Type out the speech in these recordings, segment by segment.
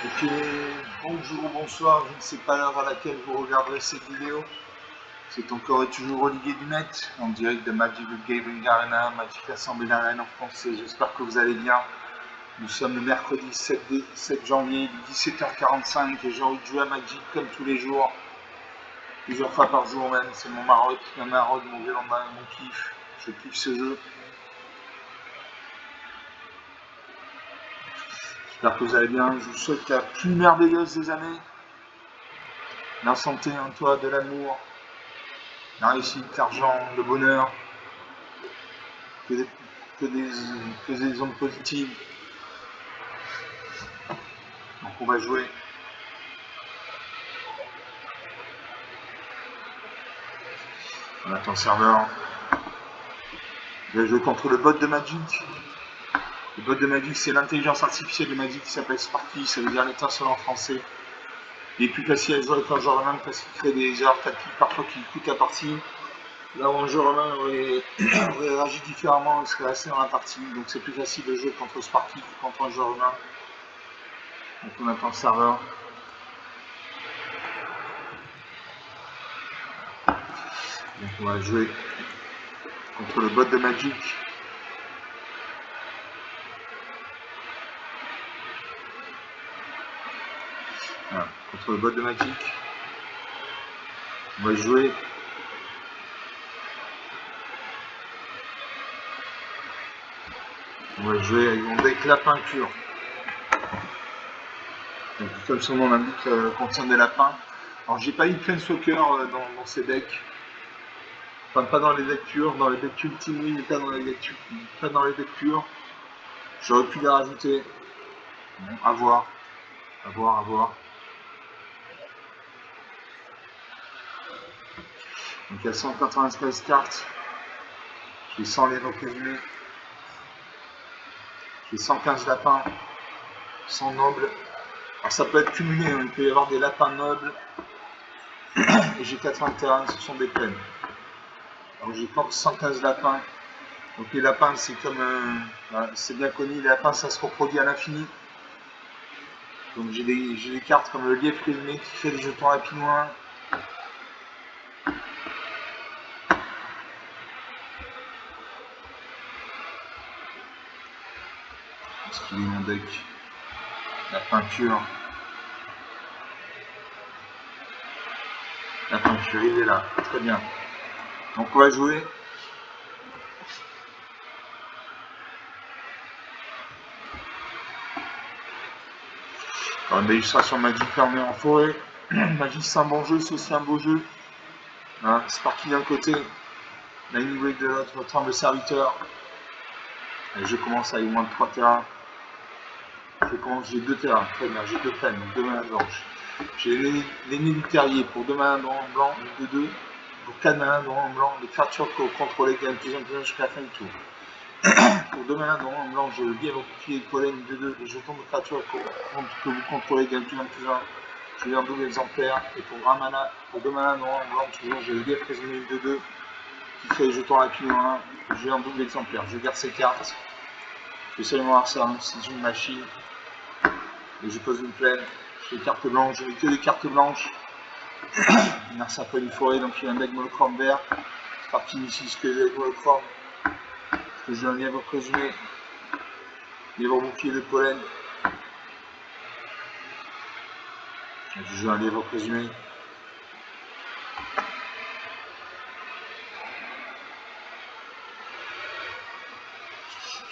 Ok, bonjour, bonsoir, je ne sais pas l'heure à laquelle vous regarderez cette vidéo. C'est encore et toujours Olivier Dumette, en direct de Magic the Gathering Arena, Magic Assembly Arena en français. J'espère que vous allez bien. Nous sommes le mercredi 7 janvier, 17h45, et j'ai envie de jouer à Magic comme tous les jours, plusieurs fois par jour même. C'est mon marotte, mon vélo, mon kiff. Je kiffe ce jeu. J'espère que vous allez bien. Je vous souhaite la plus merveilleuse des années. La santé en toi, de l'amour, la réussite, l'argent, le bonheur, que des, que des, que des ondes positives. Donc on va jouer. On attend le serveur. Je vais jouer contre le bot de Magic. Le bot de Magic, c'est l'intelligence artificielle de Magic qui s'appelle Sparky, ça veut dire l'étincelle en français. Il est plus facile à jouer qu'un joueur humain parce qu'il crée des erreurs tactiques parfois qui coûtent la partie. Là où un joueur humain aurait réagi différemment, il serait resté dans la partie. Donc c'est plus facile de jouer contre Sparky que contre un joueur humain. Donc on attend le serveur. Donc on va jouer contre le bot de Magic. Voilà, contre le bot de Magic. On va jouer. On va jouer avec mon deck lapin pur. Donc, comme son nom l'indique, contient des lapins. Alors j'ai pas eu Planeswalker dans ces decks. Enfin pas dans les decks purs, dans les decks ultimes oui, mais pas dans les decks purs. J'aurais pu les rajouter. Bon, à voir. À voir, à voir. Donc il y a 193 cartes. J'ai 100 livres résumés. J'ai 115 lapins. 100 nobles. Alors ça peut être cumulé, hein. Il peut y avoir des lapins nobles. Et j'ai 80 terrains, ce sont des plaines. Alors j'ai 115 lapins. Donc les lapins, c'est comme c'est bien connu, les lapins ça se reproduit à l'infini. Donc j'ai des cartes comme le lièvre résumé qui fait des jetons lapinois. Est-ce qu'il est mon deck? La peinture. La peinture, il est là. Très bien. Donc on va jouer. Alors, une illustration Magic là, on est en forêt. Magic c'est un bon jeu, c'est aussi un beau jeu. Hein, Sparky d'un côté, Lightning Wave de l'autre, temps de serviteur. Et je commence avec moins de 3 terrains. J'ai 2 terrains, très bien, j'ai 2 plaines, donc 2 manas blanches. J'ai l'aîné du terrier pour 2 manas blancs, 2-2. Pour 4 manas blancs, les créatures que vous contrôlez gagnent plus en plus jusqu'à la fin du tour. Pour 2 manas blancs, j'ai le lièvre au bouclier de pollen 2-2. Les jetons de créatures que vous contrôlez gagnent plus en plus 1. Je vais en double exemplaire. Et pour 1 mana, pour 2 manas blancs, toujours, j'ai le lièvre résumé 2-2 qui crée les jetons rapides en 1. Je vais en double exemplaire. Je garde ces cartes. Je vais seulement avoir ça, c'est une machine. Et je pose une plaine. J'ai des cartes blanches, je n'ai que des cartes blanches. Merci après une forêt, donc il y a un deck monochrome vert. C'est parti ici, ce que j'ai avec monochrome. Parce que j'ai un lièvre présumé. Lièvre bouclier de pollen. Je joue un lièvre présumé.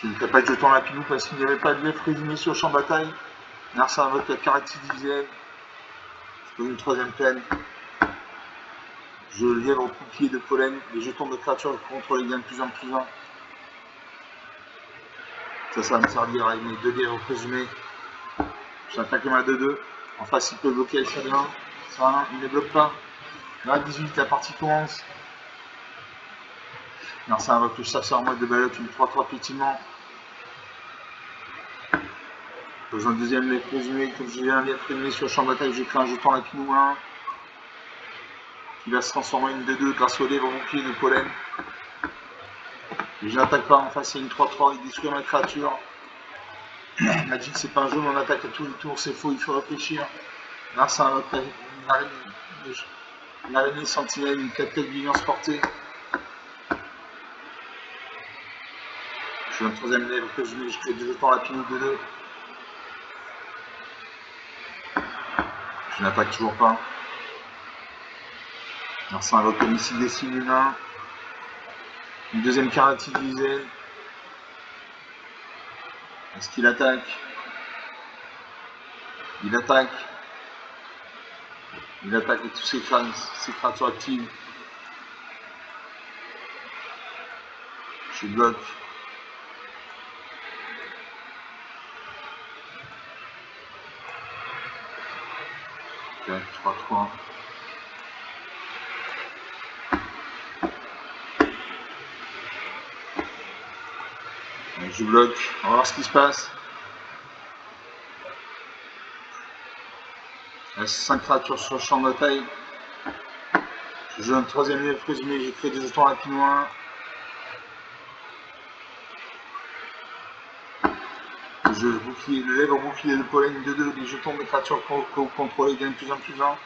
Je ne fais pas de jeton lapinou parce qu'il n'y avait pas de lièvre présumé sur le champ de bataille. Merci à invoque la caractère division. Je pose une troisième plaine. Je lièvre au bouclier de pollen. Les jetons de créatures contre les gains plus 1 plus 1. Ça va me servir avec mes 2 lièvres présumés. J'attaque ma 2-2. En face, il peut bloquer avec sa 2-1. Ça, il ne bloque pas. Là, 18, la partie commence. Merci à invoque le chasseur en mode de balotte, une 3-3 piétinement. Pose un deuxième lièvre présumé. Comme j'ai un lièvre présumé sur le champ de bataille, je crée un jeton lapinou 1 qui va se transformer en une 2-2 grâce au lièvre au bouclier de pollen. Et je n'attaque pas, en face il y a une 3-3, il détruit ma créature. Magic, c'est pas un jeu où on attaque à tous les tours, c'est faux, il faut réfléchir. Là, c'est une araignée sentinelle, une 4 vigilance portée. Je suis un troisième lèvre que je crée 2 jetons rapides de 2. Je n'attaque toujours pas. Alors c'est un autre homicide des cibles humains. Une deuxième carte utilisée. Est-ce qu'il attaque? Il attaque. Il attaque avec tous ses créatures actives. Je bloque. Ok, 3-3. Je bloque. On va voir ce qui se passe. Il reste 5 créatures sur le champ de bataille. Je joue un troisième lèvre résumé, j'ai créé des jetons rapinois. Je bouclier, le lèvre bouclier de pollen 2-2, les jetons de créatures contrôlées gagnent plus en plus 1.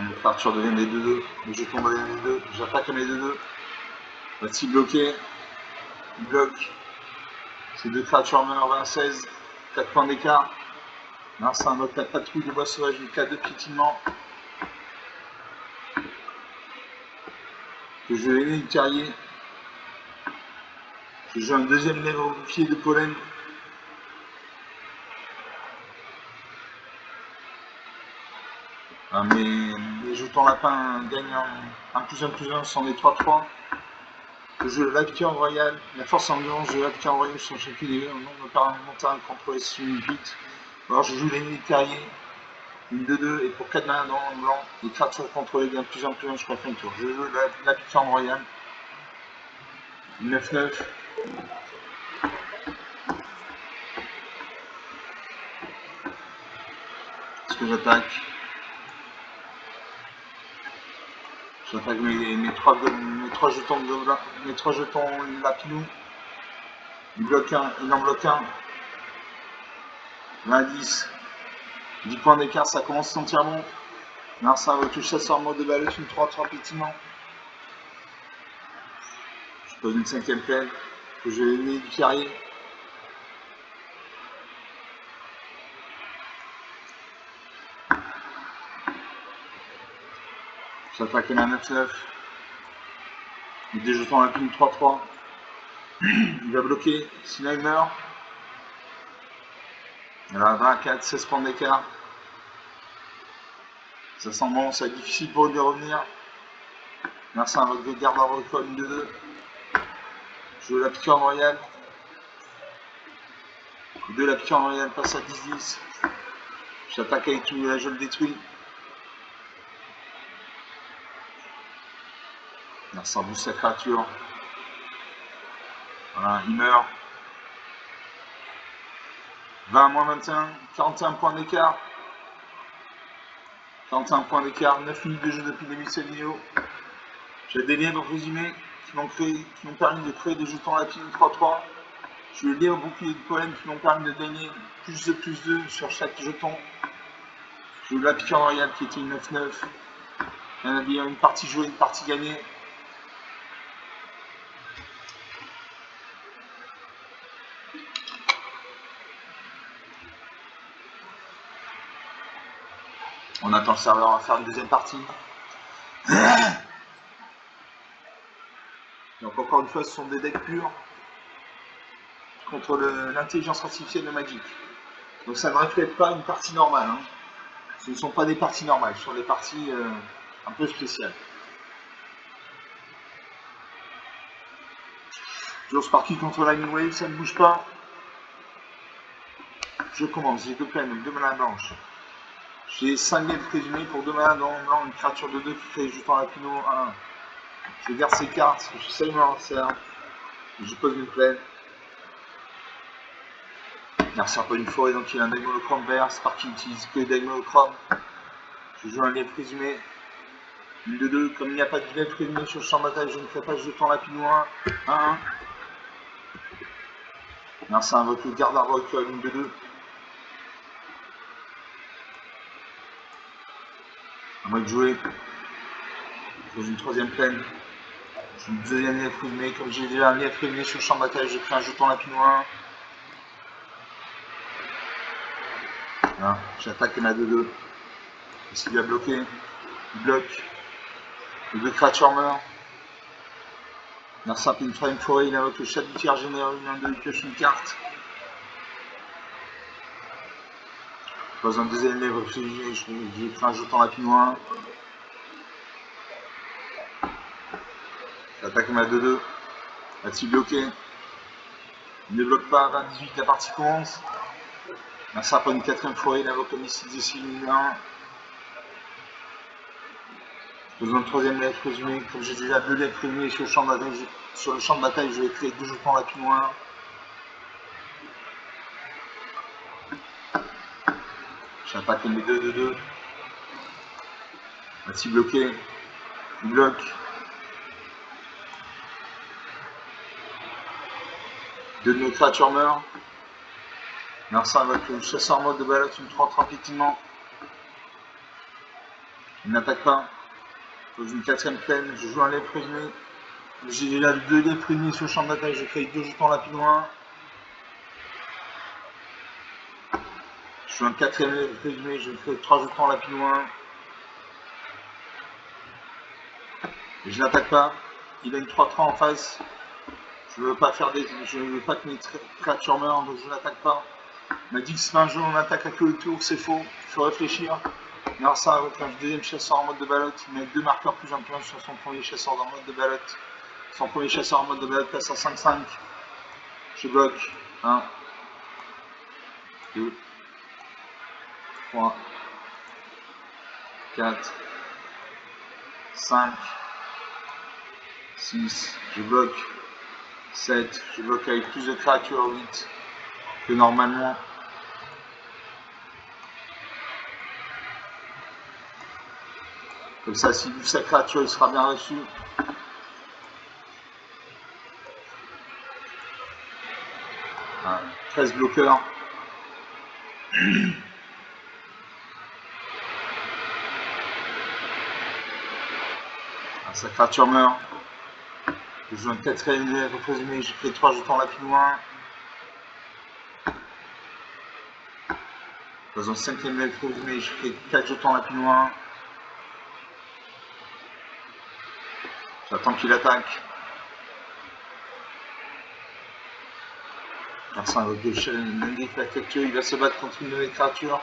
Les créatures deviennent des 2-2, les jetons deviennent des 2, j'attaque à mes 2-2. Voici bloqué, il bloque. Ces 2 créatures menant 20-16, 4 points d'écart. Là c'est un autre 4 patrouille de bois sauvage, une 4 de piétinement. Que je vais du terrier. Je joue un deuxième lèvre bouclier de pollen. Mes jetons lapins gagnent un plus 1+1 sont des 3-3. Je joue l'Actium Royal, la force endurance de l'Actium Royal sur chacune des on me permet de monter un contrôle sur une vite. Alors je joue l'ennemi terrier, une 2-2 et pour 4 mains dans le blanc, les créatures contrôlées gagnent plus 1+1 jusqu'à la fin du tour. Je joue l'Actium Royal, 9-9. Est-ce que j'attaque? J'attaque mes 3 jetons de gobelins, mes 3 jetons lapinou. Il bloque un, il en bloque un. 20-10. 10 points d'écart, ça commence à sentir bon. Là, ça va toucher ça en mode de balance, une 3-3 pétiment. Je pose une 5ème plaine, que je vais mener du carrier. J'attaque la 9-9. Des jetons rapides 3-3. Il va bloquer. Sinon il meurt. Il va 20 à 4, 16 points d'écart. Ça sent bon, ça va être difficile pour lui de revenir. Merci à un de garde en recol, une 2-2. Je veux la piqûre royale. 2 la piqûre royale passe à 10-10. J'attaque avec tout, là je le détruis. Merci à boost sa créature. Voilà, il meurt. 20 moins 21, 41 points d'écart. 41 points d'écart, 9 minutes de jeu depuis le début de cette vidéo. J'ai des liens dans le résumé qui m'ont permis de créer des jetons rapides 3-3. Je vais lire au bouclier de pollen qui m'ont permis de gagner +2/+2 sur chaque jeton. Je veux la piqûre royale qui était une 9-9. Il y en a bien une partie jouée, une partie gagnée. On attend le serveur à faire une deuxième partie. Donc encore une fois, ce sont des decks purs contre l'intelligence artificielle de Magic. Donc ça ne reflète pas une partie normale. Hein. Ce ne sont pas des parties normales, ce sont des parties un peu spéciales. Toujours Sparky contre Lightning Wave, ça ne bouge pas. Je commence, j'ai 2 plaines, 2 manas blanches. J'ai 5 lettres résumées pour 2 manas dans le blanc, une créature de 2 qui crée juste en lapino 1. Je garde ces cartes, je sais me lancer. Je pose une plaine. Merci un peu une forêt, donc il a un deck monochrome vert. Sparky utilise que des decks monochrome. Je joue un lettre résumé. Une de 2, comme il n'y a pas de lettre résumé sur le champ de bataille, je ne fais pas de jeton lapino 1. 1-1. Merci, invoque le garde arbre avec une de 2. À moi de jouer. Je pose une troisième plaine. Je une deuxième lièvre frimée. Comme j'ai déjà un lièvre frimé sur le champ de bataille, j'ai pris un jeton lapinois. Voilà. J'attaque ma 2-2. Est-ce qu'il va bloquer? Il bloque. Les deux créatures meurent. Merci, une troisième forêt. Il invoque le chat du tiers généreux. Une 1-2, il pioche une carte. Je pose un deuxième lièvre frimé. J'ai pris un jeton lapinois. J'attaque ma 2-2. Va-t-il bloquer? Il ne bloque pas. 20-18, la partie commence. Merci, après une quatrième forêt. Il invoque le missile de Signe 1. Je pose un troisième lièvre résumé. Comme j'ai déjà 2 lièvres résumés sur le champ de bataille, je vais créer 2 jetons lapinois. J'attaque mes 2-2-2. Va-t-il bloquer? Il bloque. Deux de nos créatures meurent. Merci, avec le chasseur en mode de balade, une 3 rapidement. Il n'attaque pas. Je pose une quatrième plaine. Je joue un lièvre résumé. J'ai déjà 2 lièvres résumés sur le champ de bataille, je crée 2 jetons lapinois. Je joue un quatrième lièvre résumé, je crée 3 jetons lapinois. Et je n'attaque pas. Il a une 3-3 en face. Je ne veux pas que mes créatures meurent, donc je n'attaque pas. Il m'a dit que c'est un jeu, on attaque à que le tour, c'est faux. Il faut réfléchir. Alors ça, avec un deuxième chasseur en mode de ballotte, il met 2 marqueurs plus un point sur son premier chasseur en mode de ballotte. Son premier chasseur en mode de ballotte passe à 5-5. Je bloque. 1, 2, 3, 4, 5, 6, je bloque. 7, je bloque avec plus de créatures, 8 que normalement. Comme ça, s'il bouge sa créature, il sera bien reçu. Voilà. 13 bloqueurs. Sa créature meurt. Je joue un 4ème lièvre résumé, j'ai pris 3 jetons lapinois. Dans un 5ème lièvre résumé, j'ai pris 4 jetons lapinois. J'attends qu'il attaque. Merci, avec le l'indique affectueux, il va se battre contre une de mes créatures.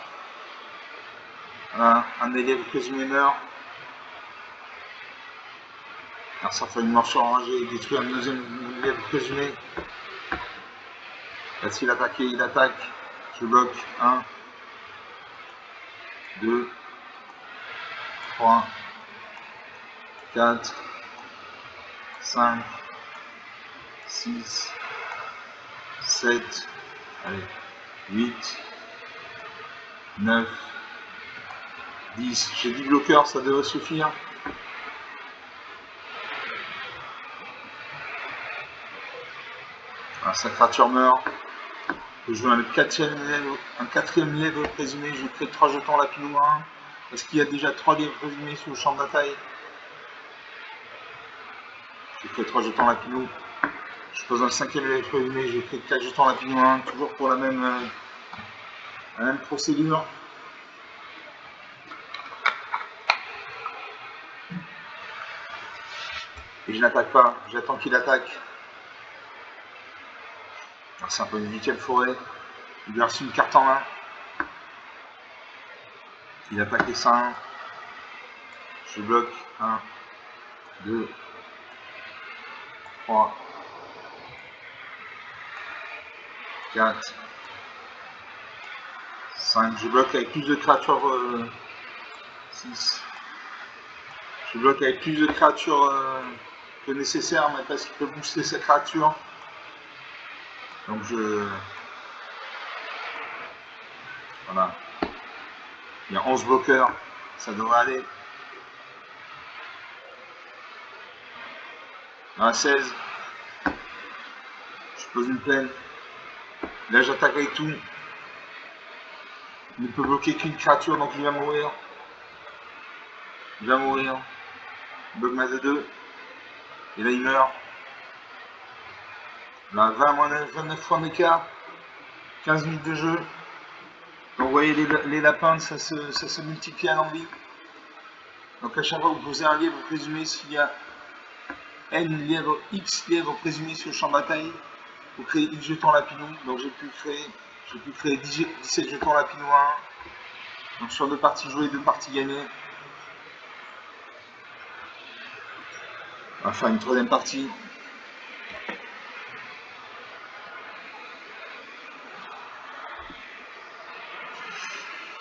Voilà, un élève résumé meurt. Alors ça fait une morsure enragée, il détruit un deuxième élève résumé. Va-t-il attaquer? Il attaque. Je bloque. 1, 2, 3, 4, 5, 6, 7, allez, 8, 9, 10. J'ai 10 bloqueurs, ça devrait suffire. Alors, sa créature meurt. Je joue un 4ème lièvre présumé, je crée 3 jetons lapinois. Est-ce qu'il y a déjà 3 lièvres présumés sur le champ de bataille? Je crée 3 jetons lapinois. Je pose un 5ème lièvre présumé, je crée 4 jetons lapinois, toujours pour la même procédure. Et je n'attaque pas, j'attends qu'il attaque. C'est un peu une 8ème forêt. Il lui a reçu une carte en main. Il attaque les 5. Je bloque. 1, 2, 3, 4, 5. Je bloque avec plus de créatures. 6. Je bloque avec plus de créatures que nécessaire, mais parce qu'il peut booster ses créatures. Donc je... Voilà. Il y a 11 bloqueurs. Ça devrait aller. À 16. Je pose une plaine. Là, j'attaque avec tout. Il ne peut bloquer qu'une créature, donc il va mourir. Il va mourir. Dogma de 2. Et là, il meurt. Là, 29 points d'écart. 15 minutes de jeu. Donc, vous voyez, les lapins, ça se multiplie à l'envie. Donc, à chaque fois que vous posez un lièvre, vous présumez s'il y a N lièvres, X lièvres présumés sur le champ de bataille. Vous créez X jetons lapinou. Donc, j'ai pu créer 17 jetons lapinou 1. Donc, sur 2 parties jouées, 2 parties gagnées. On va faire une troisième partie.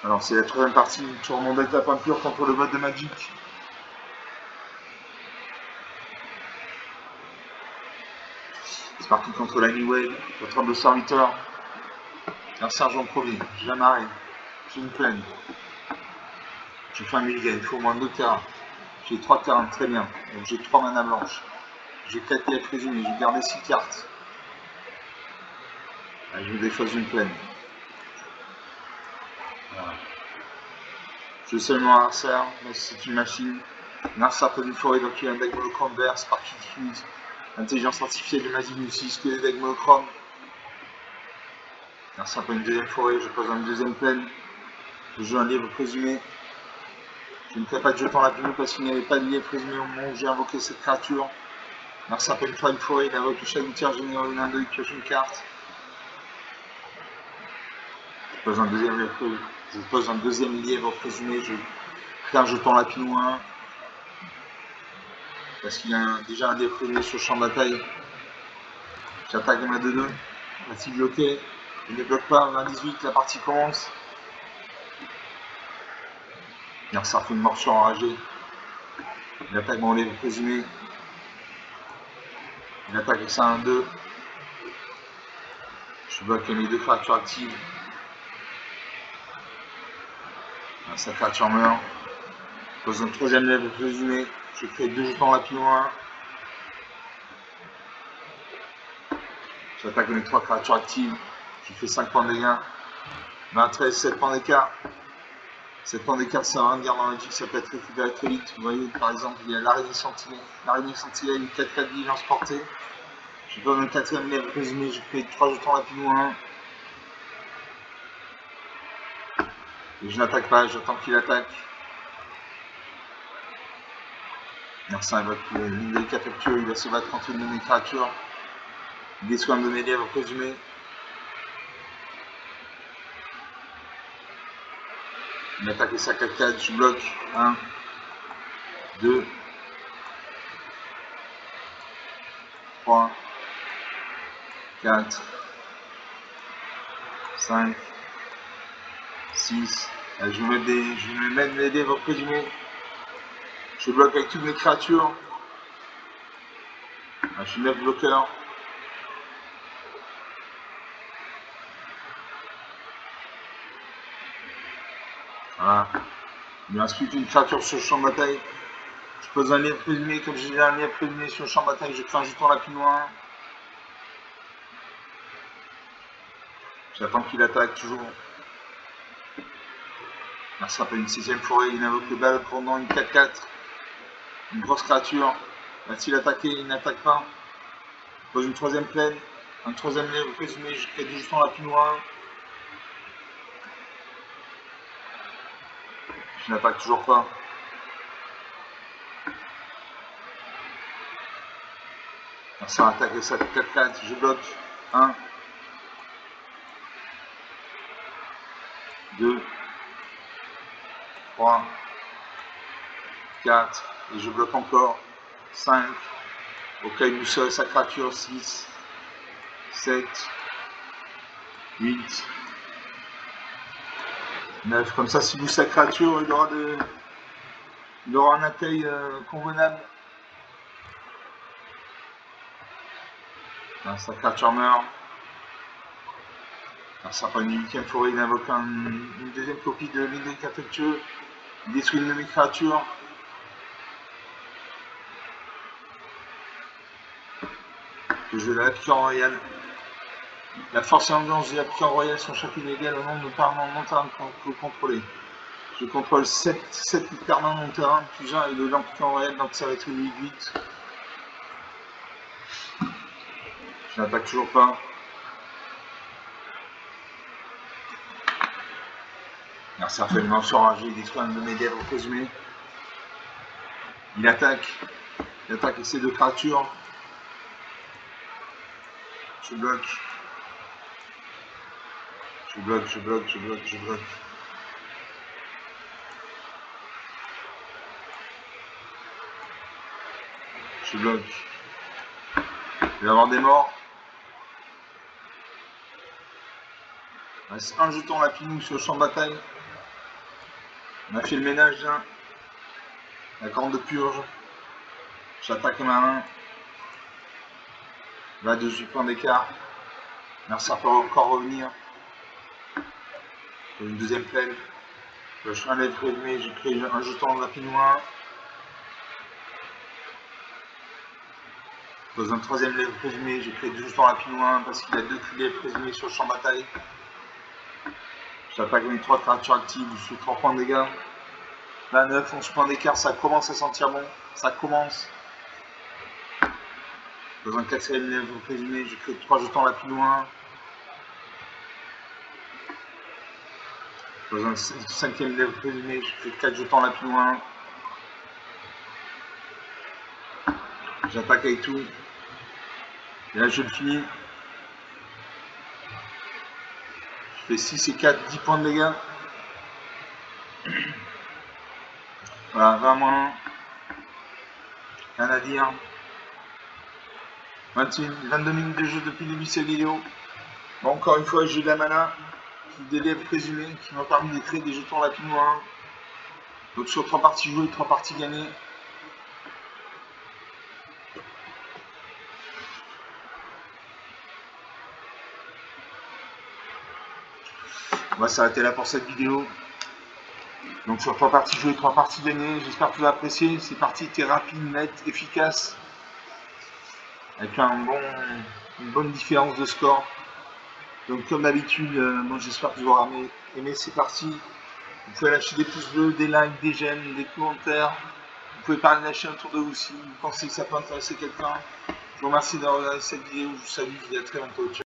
Alors c'est la troisième partie, tournoi de la peinture contre le mode de Magic. C'est parti contre la New Wave, le 32 serviteurs. Un sergent premier, j'ai un arrêt, j'ai une plaine. Je fais un mulligan, il faut au moins 2 terrains. J'ai 3 terrains, très bien. Donc j'ai 3 manas blanches. J'ai 4 lièvres présumés, j'ai gardé 6 cartes. Là, je me défausse une plaine. Voilà. Je sais mon adversaire, c'est une machine. Narsa peut d'une forêt, donc il a un deck monochrome vert, Sparky Diffuse. Intelligence artificielle de Mazinus 6, que des decks monochrome. Narsa peut une deuxième forêt, je pose une deuxième plaine. Je joue un lièvre présumé. Je ne fais pas de jeton lapinou parce qu'il n'y avait pas de lièvre présumé au moment où j'ai invoqué cette créature. Narsa peut une fois une forêt, il invoque le chagoutière généraux, une 1-2, il pioche une carte. Je pose un deuxième lièvre présumé, je crée un jeton lapinou 1. Parce qu'il y a déjà un lièvre présumé sur le champ de bataille. J'attaque ma 2-2. Partie bloquée. Il ne bloque pas. 20-18, la partie commence. Narsa fait une morsure enragée. Il attaque mon lièvre présumé. Il attaque avec ça 1-2. Je bloque mes 2 créatures actives. Sa créature meurt. Je pose un troisième lièvre présumé. Je crée 2 jetons lapinou 1. J'attaque mes 3 créatures actives. Je fais 5 points de dégâts. 13, 7 points d'écart. 7 points d'écart, c'est un garde dans Magic, ça peut être récupéré très vite. Vous voyez, par exemple, il y a l'araignée sentinelle. L'araignée sentinelle, une 4-4 vigilance portée. Je pose un 4ème lièvre présumé, je crée 3 jetons lapinou 1. Et je n'attaque pas, j'attends qu'il attaque. Merci, il va une délicate capture, il va se battre contre une de mes créatures. Il déçoit un de mes lièvres présumés. Il attaque sa 4-4, je bloque. 1, 2, 3, 4, 5, 6. Je vais mettre mes lièvres présumés. Je bloque avec toutes mes créatures. Je suis 9 bloqueurs. Voilà. Il me reste plus qu'une créature sur le champ de bataille. Je pose un lièvre présumé. Comme j'ai un lièvre présumé sur le champ de bataille, je crée un jeton lapinou 1. J'attends qu'il attaque toujours. Là, ça s'appelle une 6ème forêt. Il invoque le bal pendant une 4-4. Une grosse créature. Va-t-il attaquer? Il n'attaque pas. Je pose une 3ème plaine. Un 3ème lièvre présumé. Je crée 2 jetons lapinou 1. Je n'attaque toujours pas. Ça attaque de 7 4-4, je bloque. 1, 2, 3, 4, et je bloque encore. 5, ok, il boussole sa créature. 6, 7, 8, 9. Comme ça, s'il bouge sa créature, il aura un accueil convenable. Là, sa créature meurt. Alors, ça prend une 8ème forêt, il invoque une deuxième copie de l'Indric affectueux. Il détruit une de mes créatures. Je vais la capturer en royal. La force et l'ambiance du Happy Royal sont chacune égales au nombre de permanents non terrain que vous contrôlez. Je contrôle 7 permanents non terrain, plus 1 et de l'Happy Royal, donc ça va être 8-8. Je n'attaque toujours pas. Merci absolument enragé, il détruit un de mes lèvres présumées. Il attaque avec ses 2 créatures. Je bloque. Je bloque. Je bloque. Il va y avoir des morts. Il reste un jeton lapinou sur le champ de bataille. On a fait le ménage là. La corne de purge. J'attaque ma main. Là, 18 points d'écart. Merci peut encore revenir. Une deuxième plaine. Je suis un lèvre présumé, j'ai créé un jeton de lapinois. Dans un troisième lèvre présumé, j'ai créé 2 jetons lapinois parce qu'il y a 2 lèvres présumés sur le champ de bataille. J'attaque mes 3 créatures actives, je suis 3 points de dégâts. Là, 9, 11 points d'écart, ça commence à sentir bon. Ça commence. Dans un quatrième lèvre présumé, j'ai créé 3 jetons lapinois. Dans un cinquième lèvre présumé, j'ai fait 4 jetons lapinois. J'attaque avec tout. Et là, je le finis. Je fais 6 et 4, 10 points de dégâts. Voilà, 20 moins. Rien à dire. 22 minutes de jeu depuis le début de cette vidéo. Bon, encore une fois, j'ai de la mana, des lèvres présumées qui m'ont permis de créer des jetons lapinois. Donc sur 3 parties jouées, 3 parties gagnées. On va s'arrêter là pour cette vidéo. Donc sur 3 parties jouées, 3 parties gagnées. J'espère que vous avez apprécié. Ces parties étaient rapides, nettes, efficaces. Avec une bonne différence de score. Donc comme d'habitude, moi j'espère que vous aurez aimé ces parties. Vous pouvez lâcher des pouces bleus, des likes, des j'aime, des commentaires. Vous pouvez parler lâcher un tour de vous si vous pensez que ça peut intéresser quelqu'un. Je vous remercie d'avoir regardé cette vidéo. Je vous salue, je vous dis à très bientôt. Ciao.